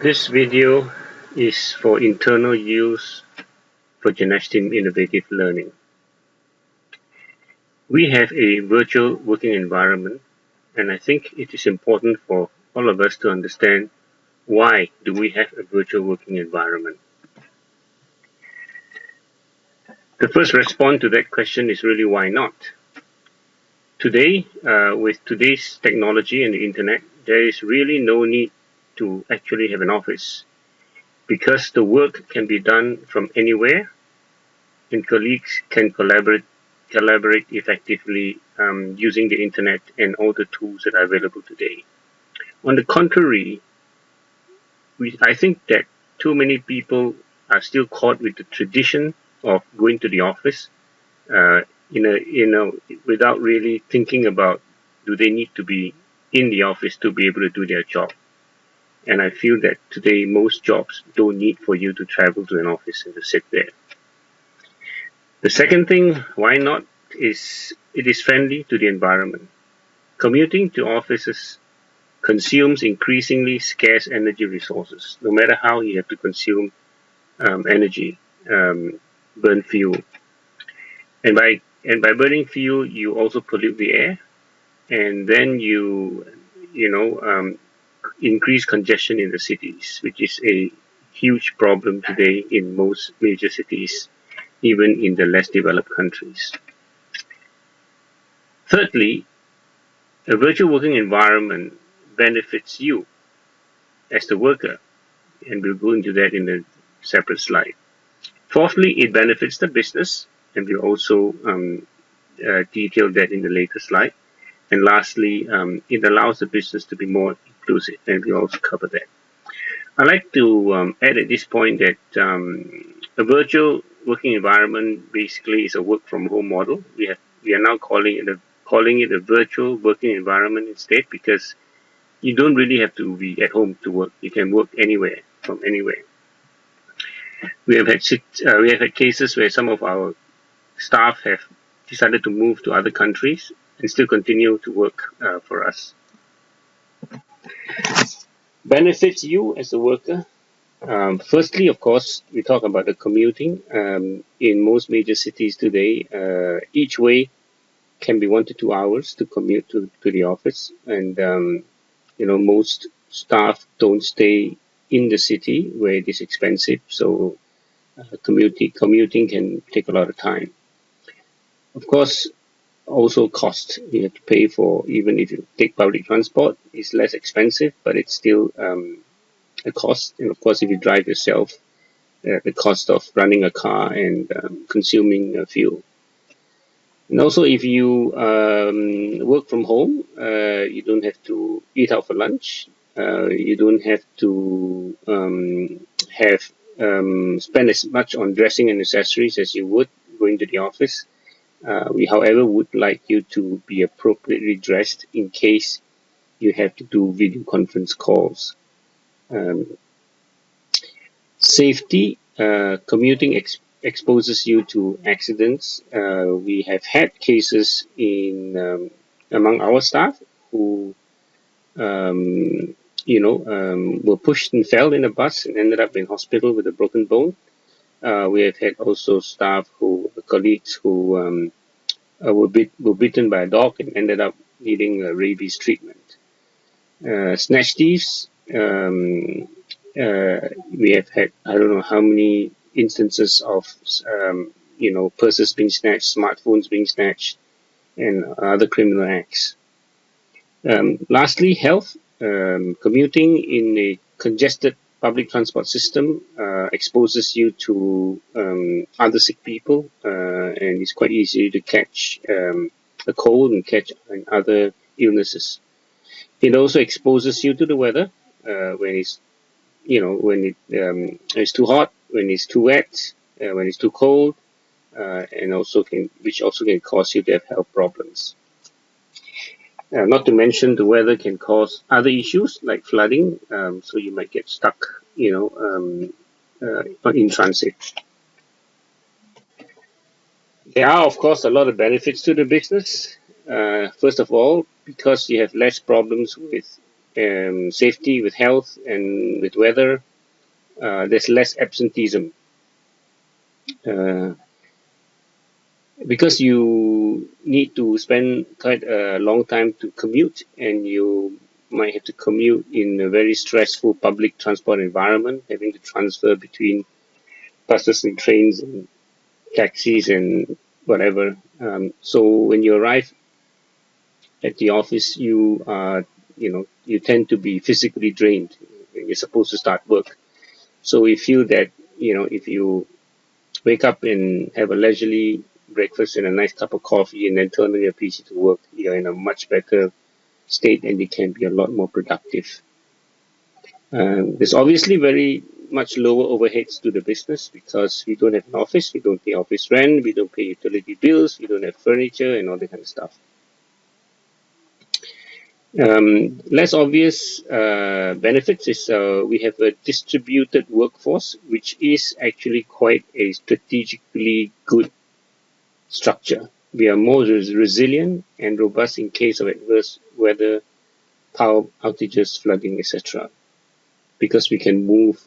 This video is for internal use for Genesteam Innovative Learning. We have a virtual working environment, and I think it is important for all of us to understand why do we have a virtual working environment. The first response to that question is really why not? Today, with today's technology and the internet, there is really no need to actually have an office because the work can be done from anywhere and colleagues can collaborate effectively using the internet and all the tools that are available today. On the contrary, I think that too many people are still caught with the tradition of going to the office without really thinking about do they need to be in the office to be able to do their job. And I feel that today most jobs don't need for you to travel to an office and to sit there. The second thing, why not, is it is friendly to the environment. Commuting to offices consumes increasingly scarce energy resources. No matter how you have to consume energy, burn fuel. And by burning fuel, you also pollute the air, and then you increase congestion in the cities, which is a huge problem today in most major cities, even in the less developed countries. Thirdly, a virtual working environment benefits you as the worker, and we'll go into that in a separate slide. Fourthly, it benefits the business, and we'll also detail that in the later slide. And lastly, it allows the business to be more inclusive, and we'll also cover that. I'd like to add at this point that a virtual working environment basically is a work from home model. We are now calling it a virtual working environment instead, because you don't really have to be at home to work. You can work anywhere, from anywhere. We have had cases where some of our staff have decided to move to other countries and still continue to work for us. Benefits you as a worker. Firstly, of course, we talk about the commuting. In most major cities today, each way can be 1 to 2 hours to commute to the office, and most staff don't stay in the city where it is expensive, so commuting can take a lot of time. Of course, also cost. You have to pay for, even if you take public transport, it's less expensive, but it's still a cost. And of course, if you drive yourself, the cost of running a car and consuming fuel. And also, if you work from home, you don't have to eat out for lunch. You don't have to spend as much on dressing and accessories as you would going to the office. We, however, would like you to be appropriately dressed in case you have to do video conference calls. Safety, commuting exposes you to accidents. We have had cases among our staff who were pushed and fell in a bus and ended up in hospital with a broken bone. We have had also colleagues who were bitten by a dog and ended up needing rabies treatment. Snatch thieves. We have had, I don't know how many instances of purses being snatched, smartphones being snatched, and other criminal acts. Lastly, health. Commuting in a congested public transport system exposes you to other sick people, and it's quite easy to catch a cold and catch other illnesses. It also exposes you to the weather when it's too hot, when it's too wet, when it's too cold, and which also can cause you to have health problems. Not to mention, the weather can cause other issues like flooding, so you might get stuck, in transit. There are, of course, a lot of benefits to the business. First of all, because you have less problems with safety, with health, and with weather. There's less absenteeism. Uh, because you need to spend quite a long time to commute, and you might have to commute in a very stressful public transport environment, having to transfer between buses and trains and taxis and whatever. So when you arrive at the office, you tend to be physically drained when you're supposed to start work. So we feel that, if you wake up and have a leisurely breakfast and a nice cup of coffee and then turn on your PC to work, you're in a much better state and you can be a lot more productive. There's obviously very much lower overheads to the business because we don't have an office, we don't pay office rent, we don't pay utility bills, we don't have furniture and all that kind of stuff. Less obvious benefits is we have a distributed workforce, which is actually quite a strategically good structure. We are more resilient and robust in case of adverse weather, power outages, flooding, etc. Because we can move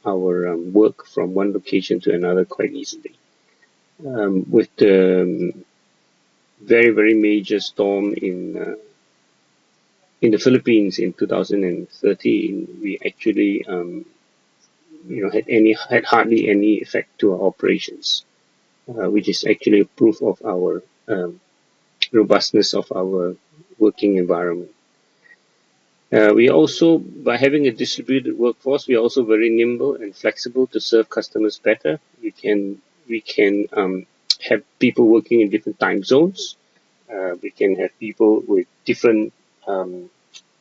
our work from one location to another quite easily. With the very, very major storm in the Philippines in 2013, we actually had hardly any effect to our operations, which is actually a proof of our robustness of our working environment. We also, by having a distributed workforce, we are also very nimble and flexible to serve customers better. We can have people working in different time zones. We can have people with different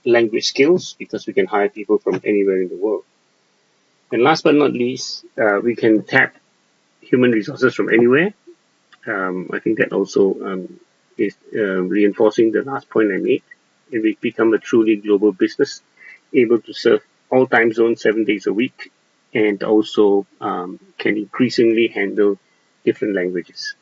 language skills because we can hire people from anywhere in the world. And last but not least, we can tap human resources from anywhere. I think that also is reinforcing the last point I made. And we become a truly global business, able to serve all time zones 7 days a week, and also can increasingly handle different languages.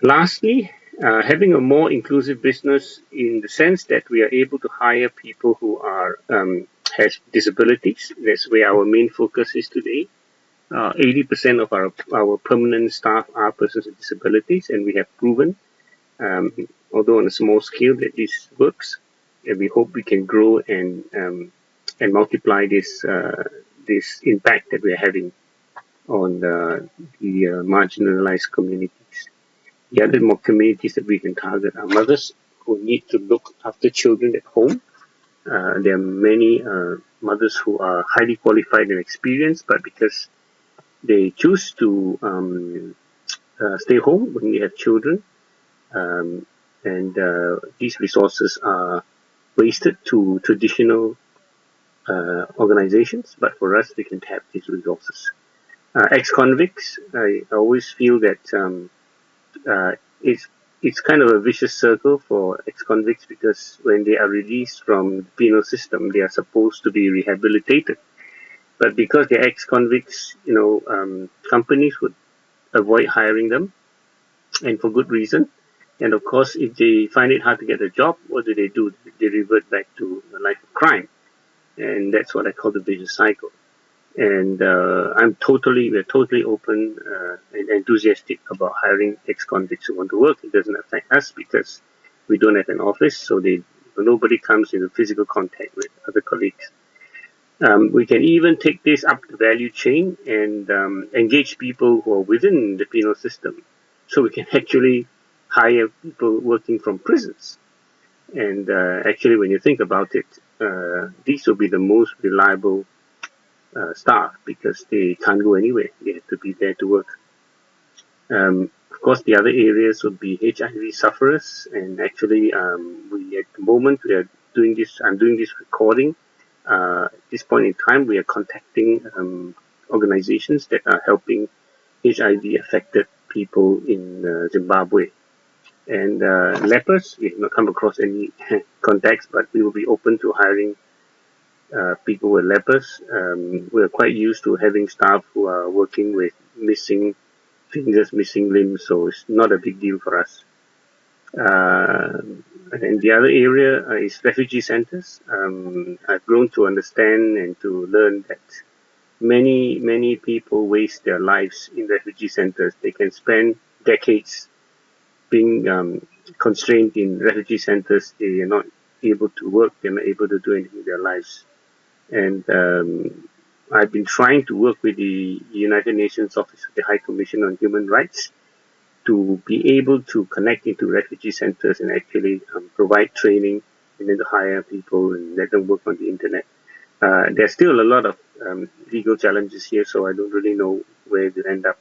Lastly, having a more inclusive business in the sense that we are able to hire people who are has disabilities. That's where our main focus is today. 80% of our permanent staff are persons with disabilities, and we have proven, although on a small scale, that this works. And we hope we can grow and multiply this impact that we are having on the marginalized communities. The other more communities that we can target are mothers who need to look after children at home. There are many mothers who are highly qualified and experienced, but because they choose to stay home when they have children, and these resources are wasted to traditional organizations, but for us, we can tap these resources. Ex-convicts, I always feel that uh, it's it's kind of a vicious circle for ex-convicts because when they are released from the penal system, they are supposed to be rehabilitated. But because they're ex-convicts, companies would avoid hiring them, and for good reason. And of course, if they find it hard to get a job, what do? They revert back to a life of crime, and that's what I call the vicious cycle. And we're totally open and enthusiastic about hiring ex-convicts who want to work. It doesn't affect us because we don't have an office, so nobody comes into physical contact with other colleagues. We can even take this up the value chain and engage people who are within the penal system. So we can actually hire people working from prisons. And actually, when you think about it, these will be the most reliable staff because they can't go anywhere. They have to be there to work. Of course, the other areas would be HIV sufferers. And actually, we at the moment we are doing this. I'm doing this recording. At this point in time, we are contacting organizations that are helping HIV affected people in Zimbabwe. And lepers, we have not come across any contacts, but we will be open to hiring people with lepers. We're quite used to having staff who are working with missing fingers, missing limbs, so it's not a big deal for us. Uh, And the other area is refugee centers. I've grown to understand and to learn that many people waste their lives in refugee centers. They can spend decades being constrained in refugee centers. They are not able to work. They're not able to do anything with their lives. And I've been trying to work with the United Nations Office of the High Commission on Human Rights to be able to connect into refugee centers and actually provide training and then to hire people and let them work on the internet. There's still a lot of legal challenges here, so I don't really know where to end up.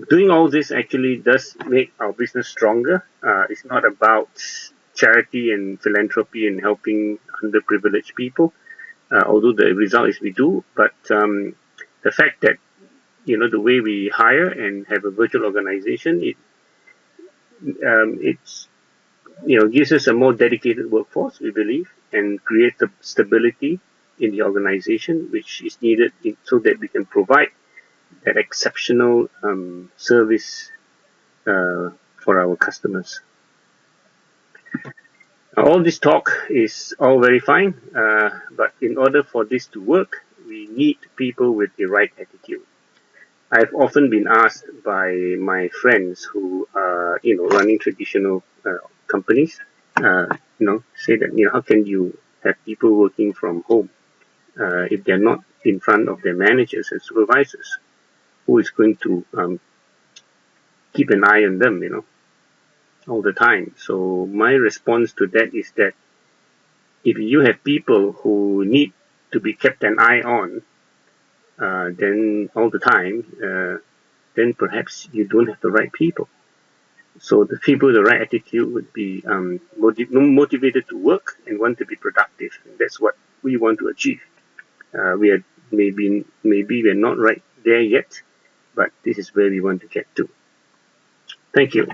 Doing all this actually does make our business stronger. It's not about charity and philanthropy and helping underprivileged people, although the result is we do. But the fact that the way we hire and have a virtual organization, it's gives us a more dedicated workforce, we believe, and creates the stability in the organization which is needed so that we can provide that exceptional service for our customers. All this talk is all very fine, but in order for this to work, we need people with the right attitude. I've often been asked by my friends who are, running traditional companies, say that, how can you have people working from home if they're not in front of their managers and supervisors? Who is going to keep an eye on them, all the time? So my response to that is that if you have people who need to be kept an eye on, then all the time, then perhaps you don't have the right people. So the people with the right attitude would be motivated to work and want to be productive. And that's what we want to achieve. We are maybe we're not right there yet, but this is where we want to get to. Thank you.